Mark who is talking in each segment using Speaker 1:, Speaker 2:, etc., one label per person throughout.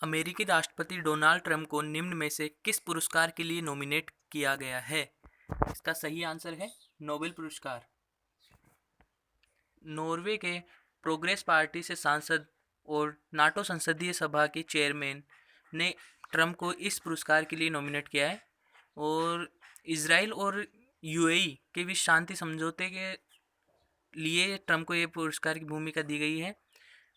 Speaker 1: अमेरिकी राष्ट्रपति Donald Trump को निम्न में से किस पुरस्कार के लिए नॉमिनेट किया गया है? इसका सही आंसर है नोबेल पुरस्कार। नॉर्वे के प्रोग्रेस पार्टी से सांसद और नाटो संसदीय सभा के चेयरमैन ने ट्रंप को इस पुरस्कार के लिए नॉमिनेट किया है। और इसराइल और यूएई के बीच शांति समझौते के लिए ट्रंप को ये पुरस्कार की भूमिका दी गई है।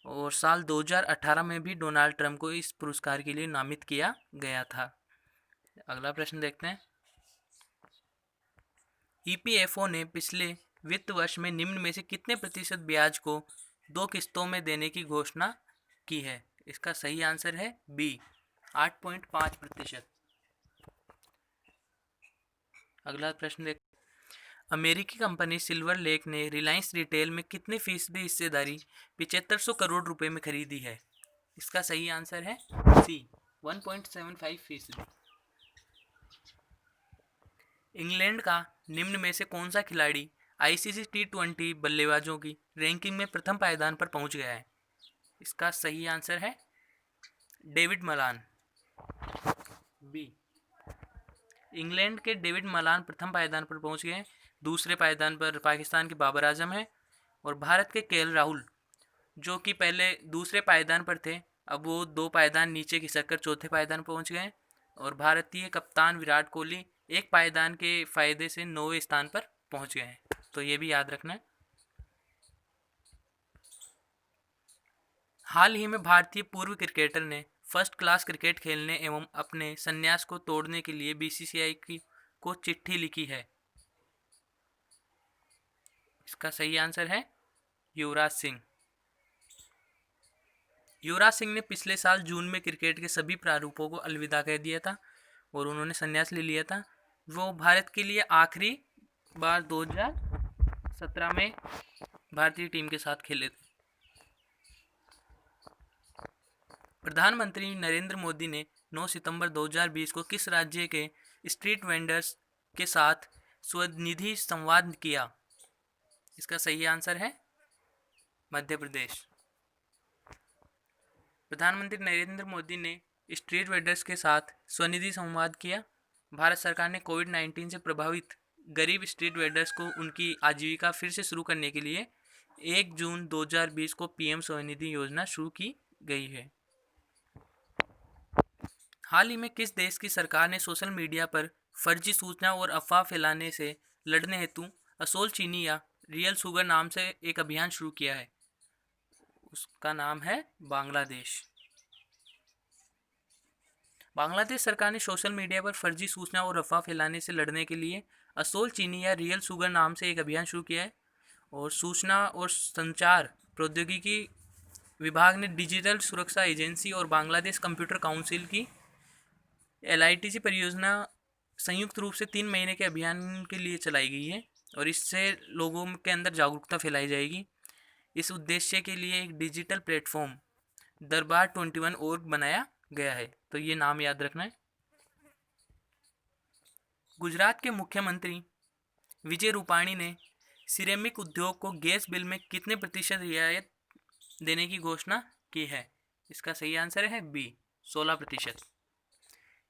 Speaker 1: और साल 2018 में भी डोनाल्ड ट्रंप को इस पुरस्कार के लिए नामित किया गया था। अगला प्रश्न देखते हैं। ईपीएफओ ने पिछले वित्त वर्ष में निम्न में से कितने प्रतिशत ब्याज को 2 किस्तों में देने की घोषणा की है? इसका सही आंसर है बी, 8.5%। अगला प्रश्न देख। अमेरिकी कंपनी सिल्वर लेक ने रिलायंस रिटेल में कितने फीसदी हिस्सेदारी 7500 करोड़ रुपए में खरीदी है? इसका सही आंसर है सी, 1.75%। इंग्लैंड का निम्न में से कौन सा खिलाड़ी आईसीसी T20 बल्लेबाजों की रैंकिंग में प्रथम पायदान पर पहुंच गया है? इसका सही आंसर है डेविड मलान, बी। इंग्लैंड के डेविड मलान प्रथम पायदान पर पहुंच गए हैं। दूसरे पायदान पर पाकिस्तान के बाबर आजम हैं। और भारत के केएल राहुल, जो कि पहले दूसरे पायदान पर थे, अब वो 2 पायदान नीचे खिसक कर चौथे पायदान पर पहुंच गए हैं। और भारतीय कप्तान विराट कोहली एक पायदान के फायदे से 9वें स्थान पर पहुंच गए हैं। तो ये भी याद रखना है। हाल ही में भारतीय पूर्व क्रिकेटर ने फर्स्ट क्लास क्रिकेट खेलने एवं अपने संन्यास को तोड़ने के लिए बीसीसीआई को चिट्ठी लिखी है। इसका सही आंसर है युवराज सिंह। युवराज सिंह ने पिछले साल जून में क्रिकेट के सभी प्रारूपों को अलविदा कह दिया था और उन्होंने संन्यास ले लिया था। वो भारत के लिए आखिरी बार 2017 में भारतीय टीम के साथ खेले थे। प्रधानमंत्री नरेंद्र मोदी ने 9 सितंबर 2020 को किस राज्य के स्ट्रीट वेंडर्स के साथ स्वनिधि संवाद किया? इसका सही आंसर है मध्य प्रदेश। प्रधानमंत्री नरेंद्र मोदी ने स्ट्रीट वेंडर्स के साथ स्वनिधि संवाद किया। भारत सरकार ने कोविड-19 से प्रभावित गरीब स्ट्रीट वेंडर्स को उनकी आजीविका फिर से शुरू करने के लिए 1 जून 2020 को पीएम स्वनिधि योजना शुरू की गई है। हाल ही में किस देश की सरकार ने सोशल मीडिया पर फर्जी सूचना और अफवाह फैलाने से लड़ने हेतु असोल चीनी या रियल शुगर नाम से एक अभियान शुरू किया है? उसका नाम है बांग्लादेश। बांग्लादेश सरकार ने सोशल मीडिया पर फर्जी सूचना और अफवाह फैलाने से लड़ने के लिए असोल चीनी या रियल शुगर नाम से एक अभियान शुरू किया है। और सूचना और संचार प्रौद्योगिकी विभाग ने डिजिटल सुरक्षा एजेंसी और बांग्लादेश कंप्यूटर काउंसिल की LITC परियोजना संयुक्त रूप से 3 महीने के अभियान के लिए चलाई गई है। और इससे लोगों के अंदर जागरूकता फैलाई जाएगी। इस उद्देश्य के लिए एक डिजिटल प्लेटफॉर्म दरबार 21 org बनाया गया है। तो ये नाम याद रखना है। गुजरात के मुख्यमंत्री विजय रूपाणी ने सिरेमिक उद्योग को गैस बिल में कितने प्रतिशत रियायत देने की घोषणा की है? इसका सही आंसर है बी, 16%।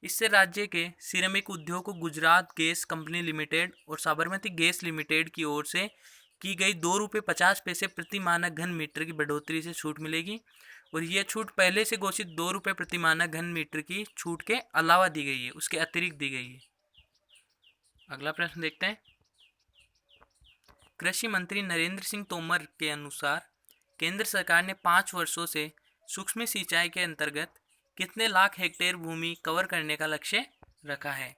Speaker 1: इससे राज्य के सिरेमिक उद्योग को गुजरात गैस कंपनी लिमिटेड और साबरमती गैस लिमिटेड की ओर से की गई ₹2.50 प्रति मानक घन मीटर की बढ़ोतरी से छूट मिलेगी। और यह छूट पहले से घोषित ₹2 प्रति मानक घन मीटर की छूट के अलावा दी गई है, उसके अतिरिक्त दी गई है। अगला प्रश्न देखते हैं। कृषि मंत्री नरेंद्र सिंह तोमर के अनुसार केंद्र सरकार ने 5 वर्षों से सूक्ष्म सिंचाई के अंतर्गत कितने लाख हेक्टेयर भूमि कवर करने का लक्ष्य रखा है?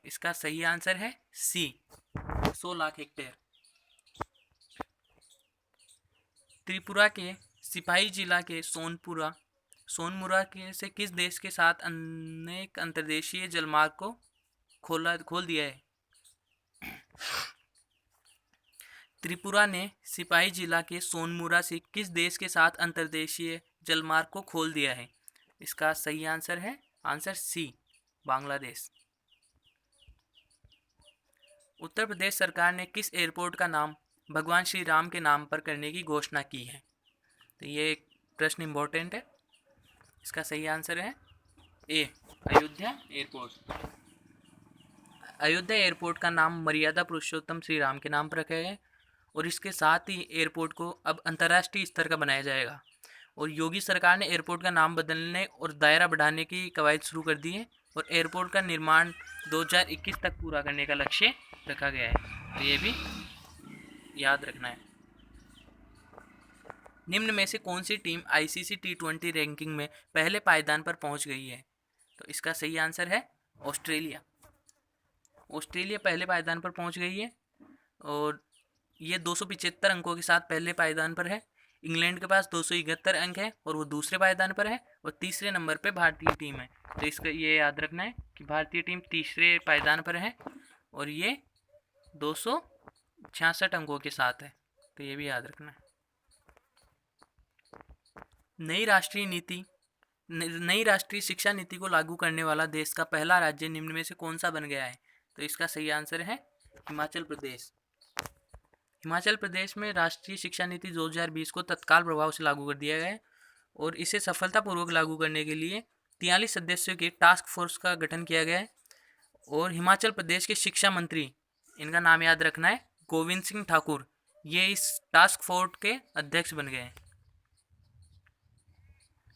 Speaker 1: इसका सही आंसर है सी, 100 लाख हेक्टेयर। त्रिपुरा के सिपाही जिला के सोनमुरा से किस देश के साथ अनेक अंतर्देशीय जलमार्ग को खोल दिया है? त्रिपुरा ने सिपाही जिला के सोनमुरा से किस देश के साथ अंतर्देशीय जलमार्ग को खोल दिया है? इसका सही आंसर है आंसर सी, बांग्लादेश। उत्तर प्रदेश सरकार ने किस एयरपोर्ट का नाम भगवान श्री राम के नाम पर करने की घोषणा की है? तो ये एक प्रश्न इम्पोर्टेंट है। इसका सही आंसर है ए, अयोध्या एयरपोर्ट। अयोध्या एयरपोर्ट का नाम मर्यादा पुरुषोत्तम श्री राम के नाम पर रखा गया है और इसके साथ ही एयरपोर्ट को अब अंतर्राष्ट्रीय स्तर का बनाया जाएगा। और योगी सरकार ने एयरपोर्ट का नाम बदलने और दायरा बढ़ाने की कवायद शुरू कर दी है और एयरपोर्ट का निर्माण 2021 तक पूरा करने का लक्ष्य रखा गया है, तो ये भी याद रखना है। निम्न में से कौन सी टीम आईसीसी T20 रैंकिंग में पहले पायदान पर पहुंच गई है? तो इसका सही आंसर है ऑस्ट्रेलिया। ऑस्ट्रेलिया पहले पायदान पर पहुंच गई है और ये 275 अंकों के साथ पहले पायदान पर है। इंग्लैंड के पास 271 अंक है और वो दूसरे पायदान पर है और तीसरे नंबर पे भारतीय टीम है। तो इसका ये याद रखना है कि भारतीय टीम तीसरे पायदान पर है और ये 266 अंकों के साथ है, तो ये भी याद रखना है। नई राष्ट्रीय शिक्षा नीति को लागू करने वाला देश का पहला राज्य निम्न में से कौन सा बन गया है? तो इसका सही आंसर है हिमाचल प्रदेश। हिमाचल प्रदेश में राष्ट्रीय शिक्षा नीति 2020 को तत्काल प्रभाव से लागू कर दिया गया है और इसे सफलतापूर्वक लागू करने के लिए 43 सदस्यों की टास्क फोर्स का गठन किया गया है। और हिमाचल प्रदेश के शिक्षा मंत्री, इनका नाम याद रखना है, गोविंद सिंह ठाकुर, ये इस टास्क फोर्स के अध्यक्ष बन गए हैं।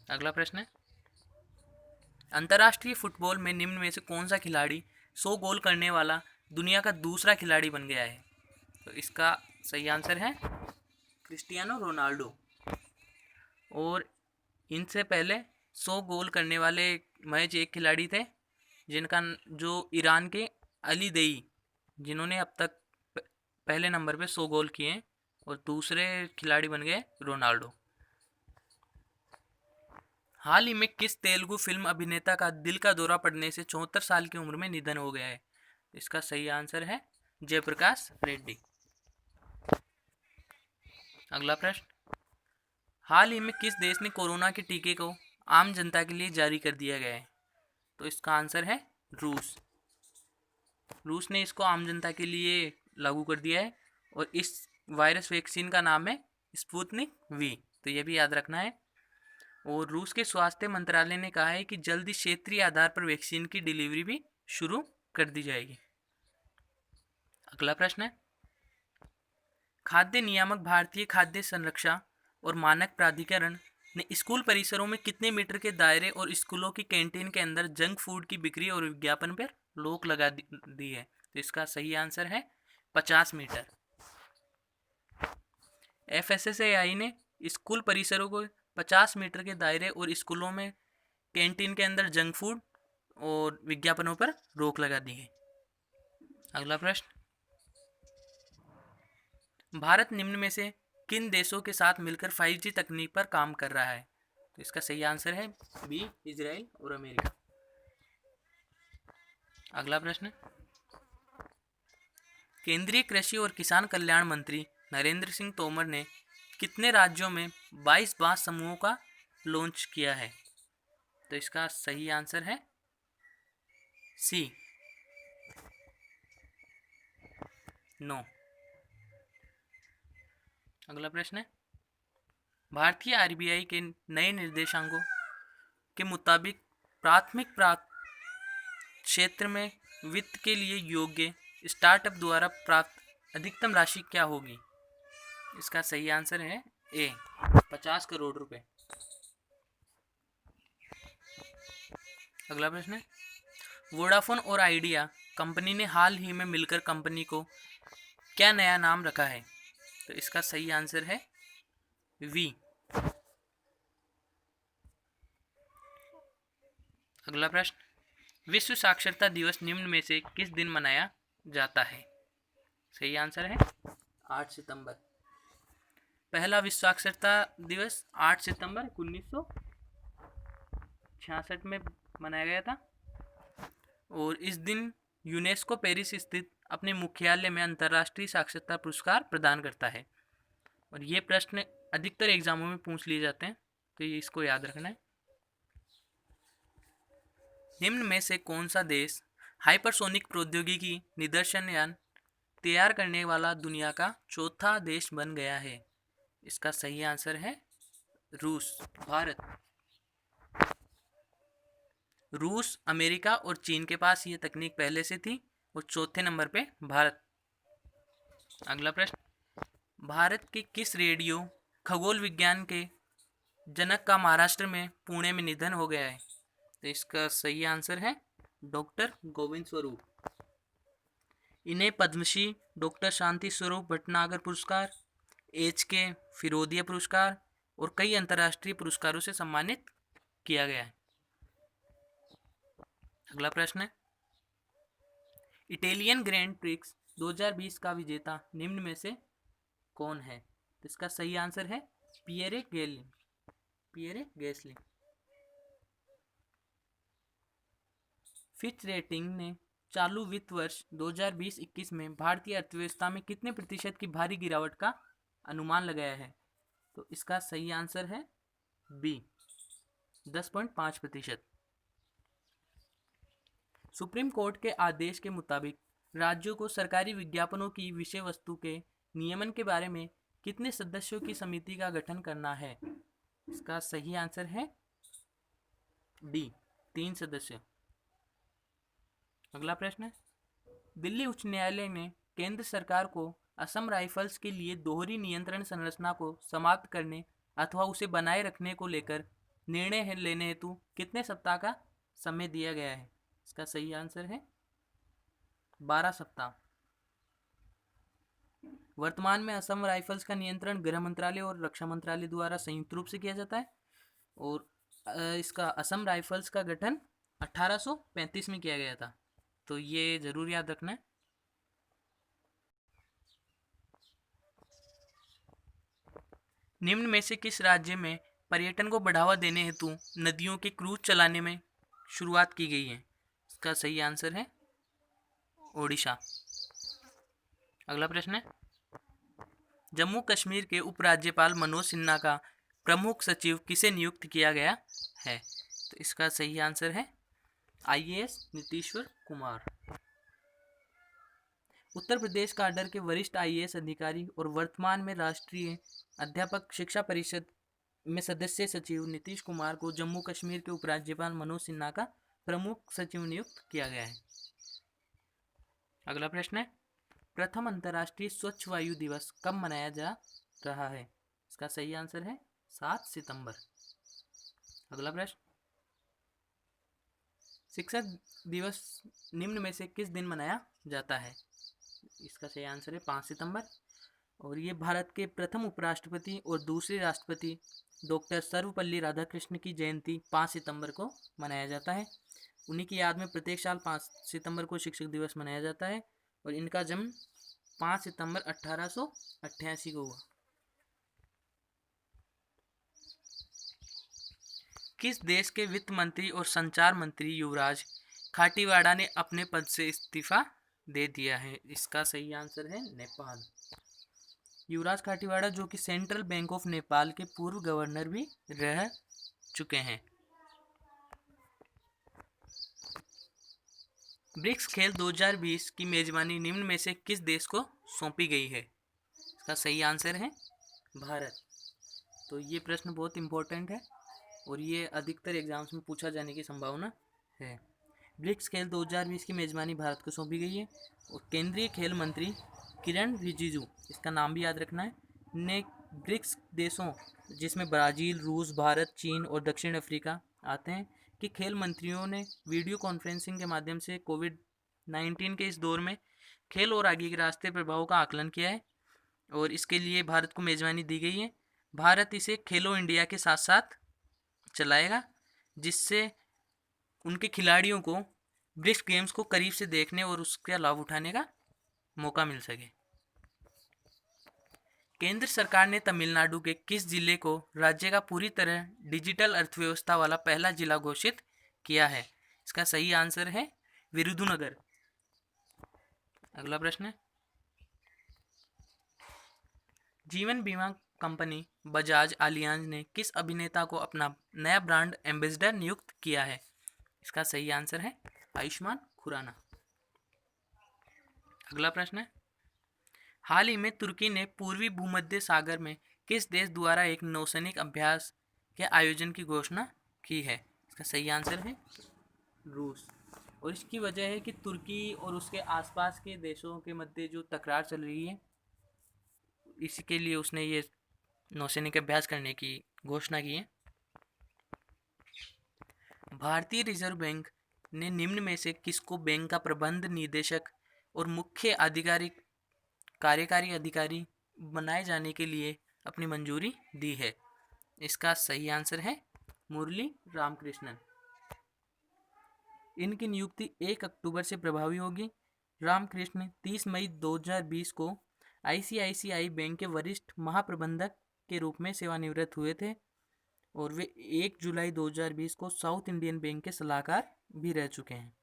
Speaker 1: अगला प्रश्न है, अंतर्राष्ट्रीय फुटबॉल में निम्न में से कौन सा खिलाड़ी 100 गोल करने वाला दुनिया का दूसरा खिलाड़ी बन गया है? तो इसका सही आंसर है क्रिस्टियानो रोनाल्डो। और इनसे पहले 100 गोल करने वाले महज एक खिलाड़ी थे जो ईरान के अली देई, जिन्होंने अब तक पहले नंबर पे 100 गोल किए और दूसरे खिलाड़ी बन गए रोनाल्डो। हाल ही में किस तेलुगु फिल्म अभिनेता का दिल का दौरा पड़ने से 74 साल की उम्र में निधन हो गया है? इसका सही आंसर है जयप्रकाश रेड्डी। अगला प्रश्न, हाल ही में किस देश ने कोरोना के टीके को आम जनता के लिए जारी कर दिया गया है? तो इसका आंसर है रूस। रूस ने इसको आम जनता के लिए लागू कर दिया है और इस वायरस वैक्सीन का नाम है स्पुतनिक वी, तो ये भी याद रखना है। और रूस के स्वास्थ्य मंत्रालय ने कहा है कि जल्दी क्षेत्रीय आधार पर वैक्सीन की डिलीवरी भी शुरू कर दी जाएगी। अगला प्रश्न है, खाद्य नियामक भारतीय खाद्य संरक्षा और मानक प्राधिकरण ने स्कूल परिसरों में कितने मीटर के दायरे और स्कूलों की कैंटीन के अंदर जंक फूड की बिक्री और विज्ञापन पर रोक लगा दी है? तो इसका सही आंसर है 50 मीटर। FSSAI ने स्कूल परिसरों को 50 मीटर के दायरे और स्कूलों में कैंटीन के अंदर जंक फूड और विज्ञापनों पर रोक लगा दी है। अगला प्रश्न, भारत निम्न में से किन देशों के साथ मिलकर 5G तकनीक पर काम कर रहा है? तो इसका सही आंसर है बी, इजराइल और अमेरिका। अगला प्रश्न, केंद्रीय कृषि और किसान कल्याण मंत्री नरेंद्र सिंह तोमर ने कितने राज्यों में 22 बांस समूहों का लॉन्च किया है? तो इसका सही आंसर है सी, 9। अगला प्रश्न है, भारतीय RBI के नए निर्देशांकों के मुताबिक प्राथमिक क्षेत्र में वित्त के लिए योग्य स्टार्टअप द्वारा प्राप्त अधिकतम राशि क्या होगी? इसका सही आंसर है ए, 50 करोड़ रुपए। अगला प्रश्न है, वोडाफोन और आइडिया कंपनी ने हाल ही में मिलकर कंपनी को क्या नया नाम रखा है? तो इसका सही आंसर है वी। अगला प्रश्न, विश्व साक्षरता दिवस निम्न में से किस दिन मनाया जाता है? सही आंसर है 8 सितंबर। पहला विश्व साक्षरता दिवस 8 सितंबर 1966 में मनाया गया था और इस दिन यूनेस्को पेरिस स्थित अपने मुख्यालय में अंतर्राष्ट्रीय साक्षरता पुरस्कार प्रदान करता है। और ये प्रश्न अधिकतर एग्जामों में पूछ लिए जाते हैं, तो ये इसको याद रखना है। निम्न में से कौन सा देश हाइपरसोनिक प्रौद्योगिकी निदर्शन यान तैयार करने वाला दुनिया का चौथा देश बन गया है? इसका सही आंसर है रूस, भारत। रूस, अमेरिका और चीन के पास ये तकनीक पहले से थी और चौथे नंबर पे भारत। अगला प्रश्न, भारत के किस रेडियो खगोल विज्ञान के जनक का महाराष्ट्र में पुणे में निधन हो गया है? तो इसका सही आंसर है डॉक्टर गोविंद स्वरूप। इन्हें पद्मश्री, डॉक्टर शांति स्वरूप भटनागर पुरस्कार, HK फिरोदिया पुरस्कार और कई अंतर्राष्ट्रीय पुरस्कारों से सम्मानित किया गया है। अगला प्रश्न है, इटालियन ग्रैंड प्रिक्स 2020 का विजेता निम्न में से कौन है? तो इसका सही आंसर है पियरे गैसली। फिच रेटिंग ने चालू वित्त वर्ष 2020-21 में भारतीय अर्थव्यवस्था में कितने प्रतिशत की भारी गिरावट का अनुमान लगाया है? तो इसका सही आंसर है बी, 10.5%। सुप्रीम कोर्ट के आदेश के मुताबिक राज्यों को सरकारी विज्ञापनों की विषय वस्तु के नियमन के बारे में कितने सदस्यों की समिति का गठन करना है? इसका सही आंसर है डी, 3 सदस्य। अगला प्रश्न है, दिल्ली उच्च न्यायालय ने केंद्र सरकार को असम राइफल्स के लिए दोहरी नियंत्रण संरचना को समाप्त करने अथवा उसे बनाए रखने को लेकर निर्णय लेने हेतु कितने सप्ताह का समय दिया गया है? इसका सही आंसर है 12 सप्ताह। वर्तमान में असम राइफल्स का नियंत्रण गृह मंत्रालय और रक्षा मंत्रालय द्वारा संयुक्त रूप से किया जाता है और इसका असम राइफल्स का गठन 1835 में किया गया था, तो ये जरूर याद रखना है। निम्न में से किस राज्य में पर्यटन को बढ़ावा देने हेतु नदियों के क्रूज चलाने में शुरुआत की गई है? इसका सही आंसर है ओडिशा। अगला प्रश्न है, जम्मू कश्मीर के उपराज्यपाल मनोज सिन्हा का प्रमुख सचिव किसे नियुक्त किया गया है? तो इसका सही आंसर है IAS नीतीश्वर कुमार। उत्तर प्रदेश काडर के वरिष्ठ IAS अधिकारी और वर्तमान में राष्ट्रीय अध्यापक शिक्षा परिषद में सदस्य सचिव नीतीश कुमार को जम्मू कश्मीर के उपराज्यपाल मनोज सिन्हा का प्रमुख सचिव नियुक्त किया गया है। अगला प्रश्न है, प्रथम अंतर्राष्ट्रीय स्वच्छ वायु दिवस कब मनाया जा रहा है? इसका सही आंसर है 7 सितंबर। अगला प्रश्न, शिक्षक दिवस निम्न में से किस दिन मनाया जाता है? इसका सही आंसर है 5 सितंबर। और ये भारत के प्रथम उपराष्ट्रपति और दूसरे राष्ट्रपति डॉक्टर सर्वपल्ली राधाकृष्ण की जयंती 5 सितंबर को मनाया जाता है। उन्हीं की याद में प्रत्येक साल 5 सितंबर को शिक्षक दिवस मनाया जाता है और इनका जन्म 5 सितंबर 1888 को हुआ। किस देश के वित्त मंत्री और संचार मंत्री युवराज खाटीवाड़ा ने अपने पद से इस्तीफा दे दिया है? इसका सही आंसर है नेपाल। युवराज खाटीवाड़ा जो कि सेंट्रल बैंक ऑफ नेपाल के पूर्व गवर्नर भी रह चुके हैं। ब्रिक्स खेल 2020 की मेजबानी निम्न में से किस देश को सौंपी गई है? इसका सही आंसर है भारत। तो ये प्रश्न बहुत इंपॉर्टेंट है और ये अधिकतर एग्जाम्स में पूछा जाने की संभावना है। ब्रिक्स खेल 2020 की मेजबानी भारत को सौंपी गई है और केंद्रीय खेल मंत्री किरण रिजिजू, इसका नाम भी याद रखना है, ने ब्रिक्स देशों जिसमें ब्राज़ील, रूस, भारत, चीन और दक्षिण अफ्रीका आते हैं कि खेल मंत्रियों ने वीडियो कॉन्फ्रेंसिंग के माध्यम से कोविड-19 के इस दौर में खेल और आगे के रास्ते प्रभावों का आकलन किया है और इसके लिए भारत को मेजबानी दी गई है। भारत इसे खेलो इंडिया के साथ साथ चलाएगा जिससे उनके खिलाड़ियों को ब्रिक्स गेम्स को करीब से देखने और उसका लाभ उठाने का मौका मिल सके। केंद्र सरकार ने तमिलनाडु के किस जिले को राज्य का पूरी तरह डिजिटल अर्थव्यवस्था वाला पहला जिला घोषित किया है? इसका सही आंसर है विरुधुनगर। अगला प्रश्न है, जीवन बीमा कंपनी बजाज आलियांज ने किस अभिनेता को अपना नया ब्रांड एम्बेसडर नियुक्त किया है? इसका सही आंसर है आयुष्मान खुराना। अगला प्रश्न है, हाल ही में तुर्की ने पूर्वी भूमध्य सागर में किस देश द्वारा एक नौसैनिक अभ्यास के आयोजन की घोषणा की है? इसका सही आंसर है रूस। और इसकी वजह है कि तुर्की और उसके आसपास के देशों के मध्य जो तकरार चल रही है, इसके लिए उसने ये नौसैनिक अभ्यास करने की घोषणा की है। भारतीय रिजर्व बैंक ने निम्न में से किसको बैंक का प्रबंध निदेशक और मुख्य आधिकारिक कार्यकारी अधिकारी बनाए जाने के लिए अपनी मंजूरी दी है? इसका सही आंसर है मुरली रामकृष्णन। इनकी नियुक्ति 1 अक्टूबर से प्रभावी होगी। रामकृष्ण 30 मई 2020 को आईसीआईसीआई बैंक के वरिष्ठ महाप्रबंधक के रूप में सेवानिवृत्त हुए थे और वे 1 जुलाई 2020 को साउथ इंडियन बैंक के सलाहकार भी रह चुके हैं।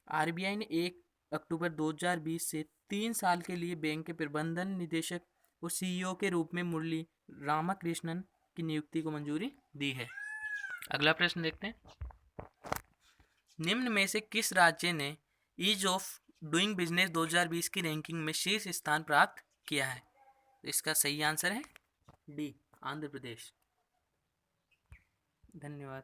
Speaker 1: आरबीआई ने 1 अक्टूबर 2020 से 3 साल के लिए बैंक के प्रबंधन निदेशक और सीईओ के रूप में मुरली रामकृष्णन की नियुक्ति को मंजूरी दी है। अगला प्रश्न देखते हैं। निम्न में से किस राज्य ने ईज ऑफ डूइंग बिजनेस 2020 की रैंकिंग में शीर्ष स्थान प्राप्त किया है? इसका सही आंसर है डी, आंध्र प्रदेश। धन्यवाद।